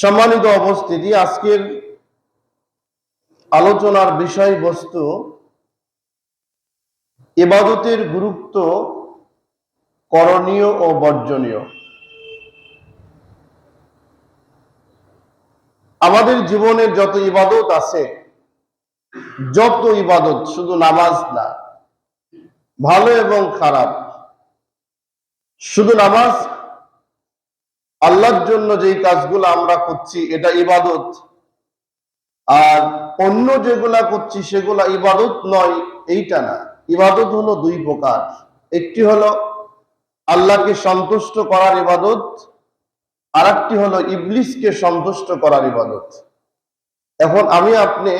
সম্মানিত উপস্থিতি, আজকের আলোচনার বিষয়বস্তু ইবাদতের গুরুত্ব, করণীয় ও বর্জনীয়। আমাদের জীবনের যত ইবাদত আছে, যত ইবাদত, শুধু নামাজ না, ভালো এবং খারাপ, শুধু নামাজ, আল্লাহর জন্য যেই কাজগুলো আমরা করছি এটা ইবাদত, আর অন্য যেগুলা করছি সেগুলা ইবাদত নয়, এইটা না। ইবাদত হলো দুই প্রকার। একটি হলো আল্লাহকে সন্তুষ্ট করার ইবাদত, আর একটি হলো ইবলিসকে সন্তুষ্ট করার ইবাদত। এখন আমি আপনি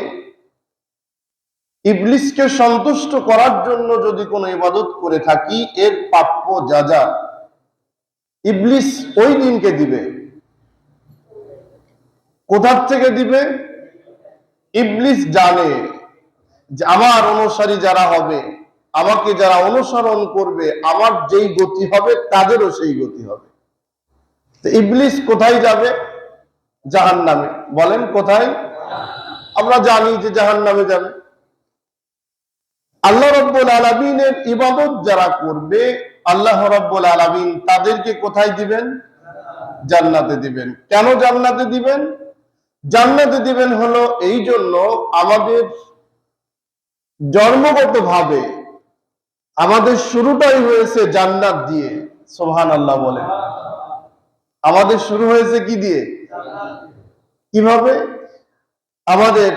ইবলিসকে সন্তুষ্ট করার জন্য যদি কোনো ইবাদত করে থাকি, এর প্রাপ্য যা যা ইবলিস ওই দিনকে দিবে। কোথার থেকে দিবে? ইবলিস জানে যে আমার অনুসারী যারা হবে, আমাকে যারা অনুসরণ করবে, আমার যেই গতি হবে তাদেরও সেই গতি হবে। তো ইবলিস কোথায় যাবে? জাহান্নামে। বলেন কোথায়? আমরা জানি যে জাহান্নামে যাবে। আল্লাহ রাব্বুল আলামিনের ইবাদত যারা করবে, আল্লাহ রাব্বুল আলামিন তাদেরকে কোথায় দিবেন? জান্নাতে দিবেন। কেন জান্নাতে দিবেন? জান্নাতে দিবেন হলো এই জন্য, আমাদের জন্মগতভাবে আমাদের শুরুটাই হয়েছে জান্নাত দিয়ে। সুবহানাল্লাহ বলেন। আমাদের শুরু হয়েছে কি দিয়ে? কিভাবে? আমাদের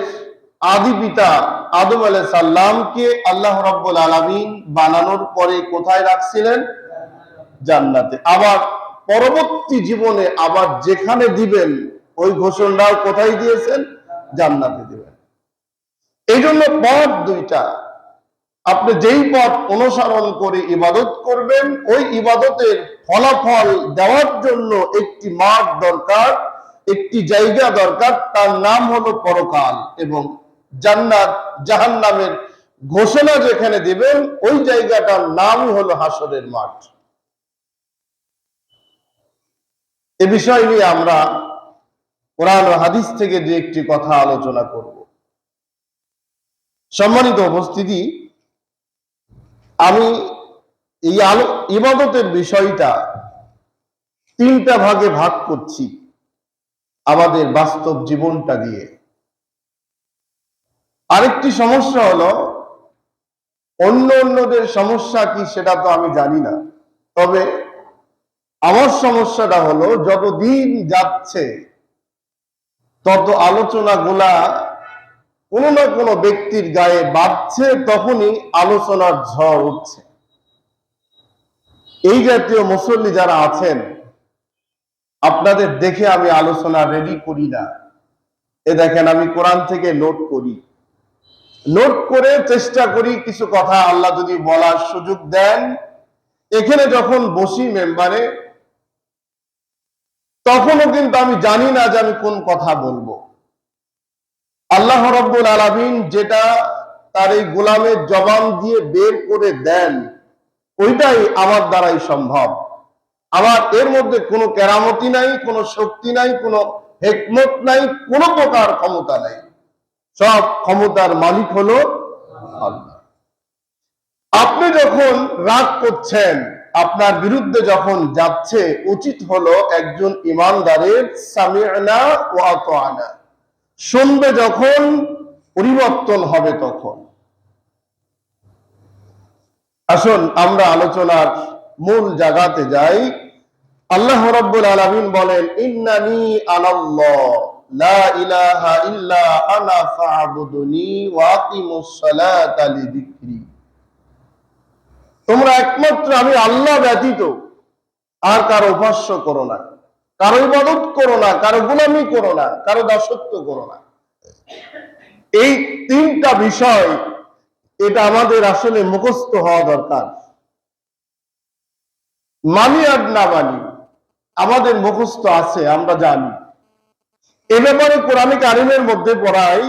আদি পিতা আদম আলাইহিস সালামকে আল্লাহ রাব্বুল আলামিন বানানোর পরে কোথায় রাখছিলেন? জান্নাতে। আবার পরবর্তী জীবনে আবার যেখানে দিবেন ওই ঘোষণাও কোথায় দিয়েছেন? জান্নাতে দিবেন। এই জন্য পথ দুইটা। আপনি যেই পথ অনুসরণ করে ইবাদত করবেন, ওই ইবাদতের ফলাফল দেওয়ার জন্য একটি মাঠ দরকার, একটি জায়গা দরকার, তার নাম হলো পরকাল। এবং জান্নাত জাহান্নামের ঘোষণা যেখানে দিবেন, ওই জায়গাটার নামই হলো হাসরের মাঠ। এ বিষয় নিয়ে আমরা কোরআন ও হাদিস থেকে যে একটি কথা আলোচনা করব। সম্মানিত উপস্থিতি, আমি এই ইবাদতের বিষয়টা তিনটা ভাগে ভাগ করছি আমাদের বাস্তব জীবনটা দিয়ে। আরেকটি সমস্যা হলো, অন্যদের সমস্যা কি সেটা তো আমি জানি না, তবে আমার সমস্যাটা হলো, যত দিন যাচ্ছে তত আলোচনাগুলা কোনো না কোনো ব্যক্তির গায়ে বাজছে, তখনই আলোচনার ঝড় উঠছে। এই জাতীয় মুসল্লি যারা আছেন, আপনাদের দেখে আমি আলোচনা রেডি করি না। এ দেখেন, আমি কোরআন থেকে নোট করি, নোট করে চেষ্টা করি কিছু কথা আল্লাহ যদি বলার সুযোগ দেন। এখানে যখন বসি মেম্বারে, তখনও কিন্তু আমি জানি না যে আমি কোন কথা বলবো। আল্লাহ রাব্বুল আলামিন যেটা তার এই গোলামের জবান দিয়ে বের করে দেন, ওইটাই আমার দ্বারাই সম্ভব। আমার এর মধ্যে কোনো কেরামতি নাই, কোনো শক্তি নাই, কোনো হিকমত নাই, কোনো প্রকার ক্ষমতা নাই। সব ক্ষমতার মালিক হলো আল্লাহ। আপনি যখন রাগ করছেন, আপনার বিরুদ্ধে যখন যাচ্ছে, উচিত হলো একজন ইমানদারের সামি'না ওয়া আতা'না, শুনবে যখন পরিবর্তন হবে তখন। আসুন আমরা আলোচনার মূল জায়গাতে যাই। আল্লাহ রাব্বুল আলামিন বলেন, ইন্নানি আনাল্লাহ লা ইলাহা ইল্লা আনা ফা'বুদুনি ওয়া আকিমুস সালাতা লিযিকরি। তোমরা একমাত্র আমি আল্লাহ ব্যতীত আর কারো উপাস্য করো না, কারো ইবাদত করো না, কারো গোলামি করো না, কারো দাসত্ব করো না। এই তিনটা বিষয়, এটা আমাদের আসলে মুখস্থ হওয়া দরকার। মানি আর না মানি, আমাদের মুখস্থ আছে, আমরা জানি। এ ব্যাপারে কোরআন কারীমের মধ্যে পড়াই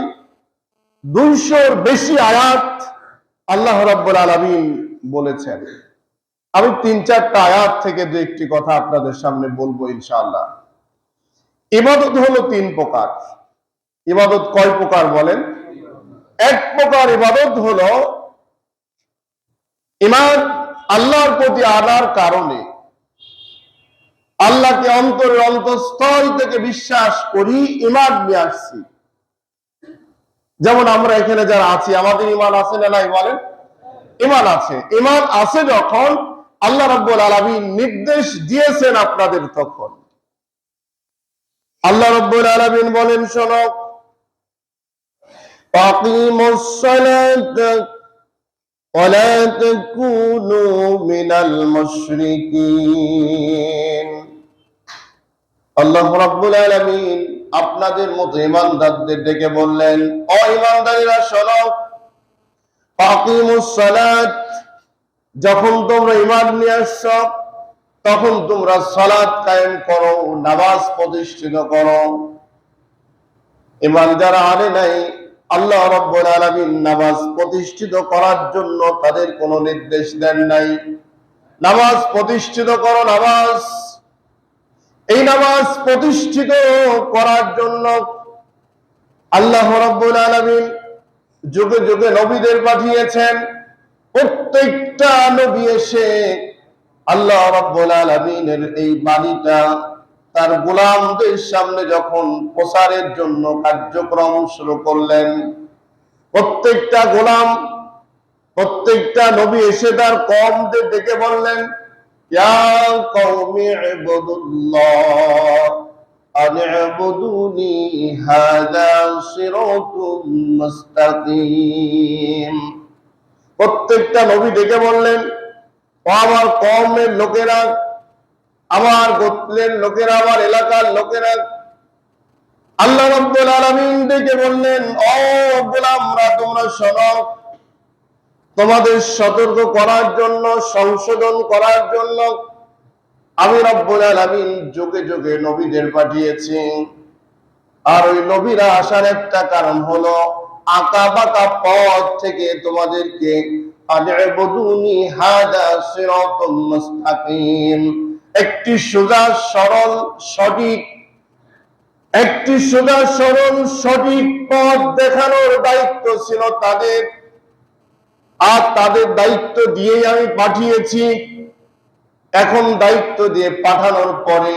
200-র বেশি আয়াত আল্লাহ রাব্বুল আলামিন বলেছেন। আমি 3-4টা আয়াত থেকে দু একটি কথা আপনাদের সামনে বলবো ইনশাআল্লাহ। ইবাদত হলো 3 প্রকার। ইবাদত কয় প্রকার বলেন? এক প্রকার ইবাদত হলো ঈমান আল্লাহর প্রতি আনার কারণে, আল্লাহকে অন্তরের অন্তঃস্থল থেকে বিশ্বাস করি, ঈমান নিয়ে আসছি। যেমন আমরা এখানে যারা আছি, আমাদের ঈমান আছে না নাই বলেন? ঈমান আছে। ঈমান আছে যখন আল্লাহ রাব্বুল আলামিন নির্দেশ দিয়েছেন আপনাদের, তখন আল্লাহ রাব্বুল আলামিন বলেন, শোনো, আকিমুস সালাতা ওয়া লা তাকুনু মিনাল মুশরিকিন। আল্লাহ রাব্বুল আলামিন আপনাদের মতো ঈমানদারদের ডেকে বললেন, ও ঈমানদারেরা শোনো, আকিমুস সালাত, যখন তোমরা ঈমান নিয়ে আসছো তখন তোমরা সালাত কায়েম করো, নামাজ প্রতিষ্ঠিত করো। ঈমান যারা আনে নাই, আল্লাহ রাব্বুল আলামিন নামাজ প্রতিষ্ঠিত করার জন্য তাদের কোনো নির্দেশ দেন নাই। নামাজ প্রতিষ্ঠিত করো, নামাজ। এই নামাজ প্রতিষ্ঠিত করার জন্য আল্লাহ রাব্বুল আলামিন যুগে যুগে নবীদের পাঠিয়েছেন। প্রত্যেকটা নবী এসে আল্লাহ রাব্বুল আলামিনের এই বাণীটা তার গোলামদের সামনে যখন প্রচারের জন্য কার্যক্রম শুরু করলেন, প্রত্যেকটা গোলাম, প্রত্যেকটা নবী এসে তার কওমদের ডেকে বললেন, ইয়া কওমি ইবুদুল্লাহ আনি'বুদুনি হাযা সিরাতুম মুস্তাকিম। প্রত্যেকটা নবী ডেকে বললেন, ও আমার কওমের লোকেরা, আমার গোত্রের লোকেরা, আমার এলাকার লোকেরা, আল্লাহ রাব্বুল আলামিন ডেকে বললেন, ও গোলামরা, তোমরা শোনো, তোমাদের সতর্ক করার জন্য, সংশোধন করার জন্য আমি রব্বুল আলামিন যুগে যুগে নবীদের পাঠিয়েছি। আর ওই নবীরা আসার একটা কারণ হলো আঁকা বাঁকা পথ থেকে তোমাদেরকে আনি'বুদুনি হাযা সিরাতুম মুস্তাকিম, একটি সোজা সরল সঠিক, একটি সোজা সরল সঠিক পথ দেখানোর দায়িত্ব ছিল তাদের। আর তাদের দায়িত্ব দিয়েই আমি পাঠিয়েছি। এখন দায়িত্ব দিয়ে পাঠানোর পরে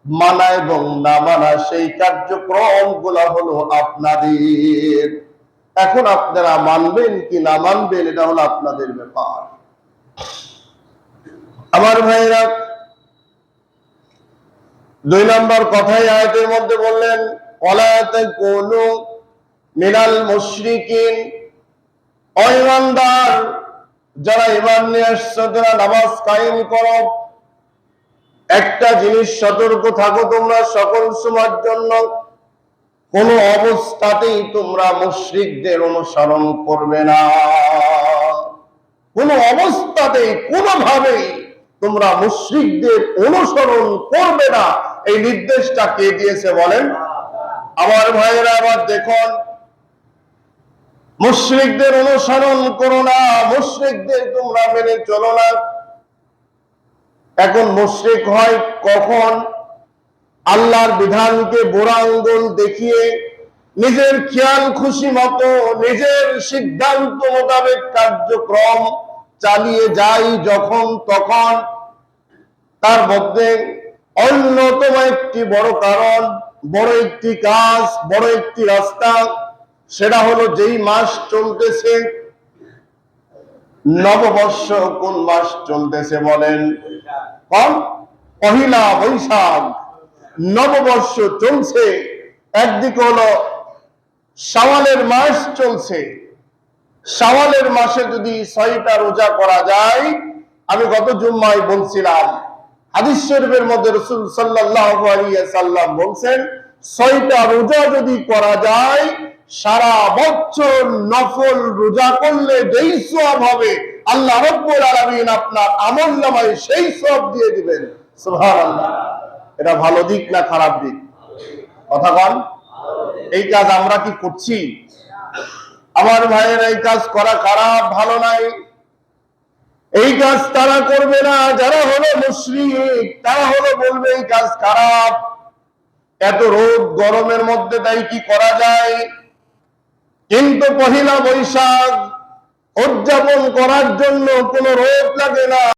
মানা এবং না মানা, সেই কার্যক্রম গুলা হলো আপনাদের। এখন আপনারা মানবেন কি না মানবেন, এটা হলো আপনাদের ব্যাপার। আমার ভাইরা, 2 নম্বর কথাই আয়াতের মধ্যে বললেন, ওয়ালা তাকুনু মিনাল মুশরিকিন। ও ঈমানদার, যারা ঈমান নিয়ে আসছো, তারা নামাজ কায়েম করো। একটা জিনিস সতর্ক থাকো, তোমরা সকল সময়ের জন্য কোন অবস্থাতেই তোমরা মুশরিকদের অনুসরণ করবে না। কোন অবস্থাতেই, কোনোভাবেই তোমরা মুশরিকদের অনুসরণ করবে না। এই নির্দেশটা কে দিয়েছে বলেন? আমার ভাইয়েরা, আবার দেখুন, মুশরিকদের অনুসরণ করো না, মুশরিকদের তোমরা মেনে চলো না। এখন মুশরিক হয় কখন? আল্লাহর বিধানকে বুড়া আঙ্গুল দেখিয়ে নিজের খেয়াল খুশি মতো, নিজের সিদ্ধান্ত মোতাবেক কার্যক্রম চালিয়ে যায় যখন তখন। তার মধ্যে অন্যতম একটি বড় কারণ, বড় একটি কাজ, বড় একটি রাস্তা, সেটা হলো যেই মাস চলতেছে, নববর্ষ কোন মাস চলতেছে বলেন? পহিলা বৈশাখ নববর্ষ চলছে। একদিকে হলো শাওয়ালের মাস চলছে। শাওয়ালের মাসে যদি 6টা রোজা করা যায়, আমি গত জুম্মায় বলছিলাম, হাদিস শরীফের মধ্যে রাসূল সাল্লাল্লাহু আলাইহি ওয়াসাল্লাম বলেন, 6টা রোজা যদি করা যায়, সারা বছর নফল রোজা করলে যেই সওয়াব হবে, আল্লাহ রাব্বুল আলামিন আপনার আমলনামায় সেই সওয়াব দিয়ে দিবেন। সুবহানাল্লাহ। এটা ভালো দিক না খারাপ দিক? কথা বল। এই কাজ আমরা কি করছি? আমার ভাইয়ের, এই কাজ করা খারাপ, ভালো নাই। এই কাজ তারা করবে না যারা হলো মুশরিক, তারা হলো বলবে এই কাজ খারাপ। এত রোদ গরমের মধ্যে তাই কি করা যায়, কিন্তু পহিলা বৈশাখ উদযাপন করার জন্য কোনো রোদ লাগে না।